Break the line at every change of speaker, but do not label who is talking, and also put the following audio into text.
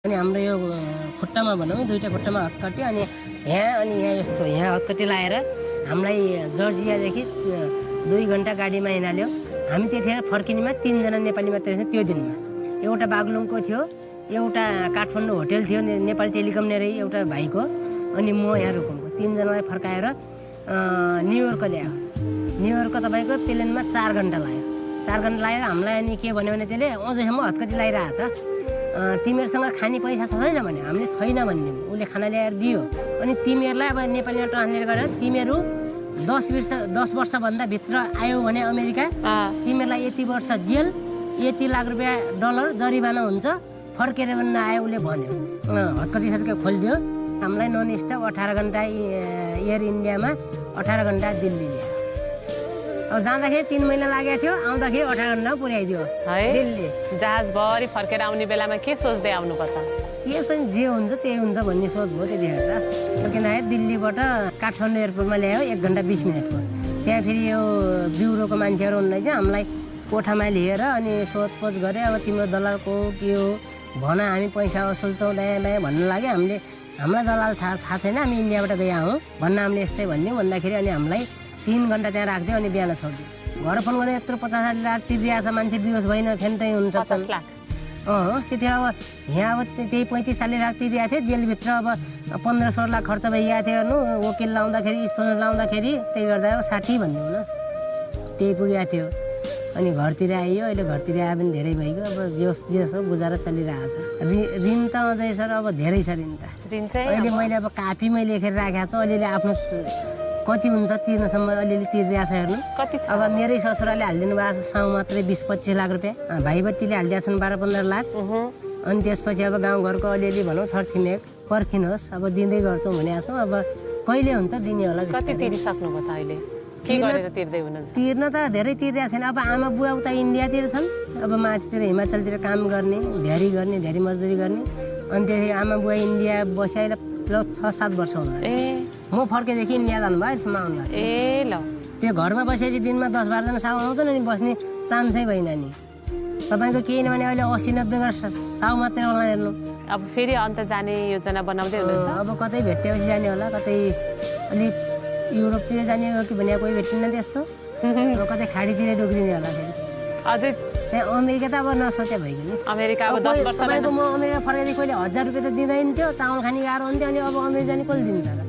अनि हाम्रो यो खुट्टामा भनौँ दुईटा खुट्टामा हत्कटी अनि यहाँ यस्तो यहाँ हत्कटी लाएर हामीलाई जर्जियादेखि 2 घन्टा गाडीमा हिँडाल्यो। हामी त्यतिखेर फर्किनेमा 3 जना नेपाली मात्रै थियौँ त्यो दिनमा। एउटा बागलुङको थियो, एउटा काठमाडौँ होटेल थियो नेपाल टेलिकम नेरै एउटा भाइको, अनि म यहाँ रुकुमको। 3 जनालाई फर्काएर न्युयोर्क ल्यायो। न्युयोर्क तपाईँको प्लेनमा 4 घन्टा लाग्यो। 4 घन्टा लाग्यो। हामीलाई अनि के भन्यो भने त्यसले अझैसम्म हत्कटी लगाइरहेको छ। तिमीहरूसँग खाने पैसा छैन भने हामीले छैन भनिदिउँ। उसले खाना ल्याएर दियो। अनि तिमीहरूलाई अब नेपालीमा ट्रान्सलेट गरेर तिमीहरू 10 वर्षभन्दा भित्र आयो भने अमेरिका तिमीहरूलाई यति वर्ष जेल, यति लाख रुपियाँ डलर जरिवाना हुन्छ, फर्केर पनि नआयो उसले भन्यो। हत्कटी सत्कटी खोलिदियो। हामीलाई नन स्टप 18 घन्टा एयर इन्डियामा 18 घन्टा दिल्ली ल्यायो। अब जाँदाखेरि 3 महिना लागेको थियो, आउँदाखेरि 18 घन्टा पुर्याइदियो दिल्ली।
जहाजभरि फर्केर आउने बेलामा के सोच्दै आउनु पर्छ?
के सोच जे हुन्छ त्यही हुन्छ भन्ने सोच भयो त्यतिखेर त। फर्किँदाखेरि दिल्लीबाट काठमाडौँ एयरपोर्टमा ल्यायो 1 घन्टा 20 मिनटको। त्यहाँ फेरि यो ब्युरोको मान्छेहरू हुनुहुँदै चाहिँ हामीलाई कोठामा लिएर अनि सोधपोछ गरे। अब तिम्रो दलाल को के हो भन, हामी पैसा असुल्छौँ दायाँ बायाँ भन्नु लाग्यो। हामीलाई दलाल थाहा छैन, हामी इन्डियाबाट गए हौँ भन्न हामीले यस्तै भनिदिउँ। भन्दाखेरि अनि हामीलाई 3 घन्टा त्यहाँ राखिदियो अनि बिहान छोडिदियो। घर फोन गरेर यत्रो 50 लाख तिरिरहेको छ, मान्छे बिहोस भएन फेन्टै हुन्छ।
50 लाख
त्यतिखेर अब यहाँ अब त्यही 35-40 लाख तिरिरहेको थियो। जेलभित्र अब 15-16 लाख खर्च भइरहेको थियो। हेर्नु वकिल लाउँदाखेरि स्पोन्सर लाउँदाखेरि त्यही गर्दा अब 60 भनिदिउँ न, त्यही पुगेको थियो। अनि घरतिर आइयो। अहिले घरतिर आए पनि धेरै भइगयो। अब जे हो गुजारा चलिरहेको छ। ऋण त अझै सर अब धेरै छ ऋण त। अहिले मैले अब कापीमै लेखेर राखेको छु। अलिअलि आफ्नो कति हुन्छ तिर्नसम्म अलिअलि तिरिरहेको छ। हेर्नु अब मेरै ससुराले हालिदिनु भएको छ साउ मात्रै 20-25 लाख रुपियाँ। भाइबट्टीले हालिदिएको छन् 12-15 लाख। अनि त्यसपछि अब गाउँघरको अलिअलि भनौँ छरछिमेक पर्खिनुहोस्, अब दिँदै गर्छौँ भनेको छौँ। अब कहिले हुन्छ दिने होला।
कति तिरिसक्नु भयो त अहिले? के गरेर तिर्दै हुनुहुन्छ?
तिर्न त धेरै तिरिरहेको छैन। अब आमा बुवा उता इन्डियातिर छन्, अब माथितिर हिमाचलतिर काम गर्ने, धेरै मजदुरी गर्ने। अनि त्यसपछि आमा बुवा इन्डिया बसाइला 6-7 वर्ष होला। म फर्केदेखि इन्डिया जानुभयो अहिलेसम्म आउनु भएको।
ल
त्यो घरमा बसेपछि दिनमा 10-12 जना साउ आउँछन् अनि बस्ने चान्सै भएन नि। तपाईँको केही नभने अहिले 80-90 गरेर साउ मात्रै होला। हेर्नु
अब फेरि अन्त जाने योजना बनाउँदै हुनुहुन्छ?
अब कतै भेट्टेपछि जाने होला, कतै अलिक युरोपतिर जाने हो कि भने कोही भेटिन्न त्यस्तो। अब कतै खाडीतिर डुब्रिने होला फेरि।
अझै
त्यहाँ अमेरिका त अब नसोचे भइगयो नि।
अमेरिका अब 10 वर्ष
तपाईँको म अमेरिका फर्केदेखि कहिले 1000 रुपियाँ त दिँदैन थियो, चामल खाने गाह्रो हुन्थ्यो। अनि अब अमेरिका जाने कसले दिन्छ र?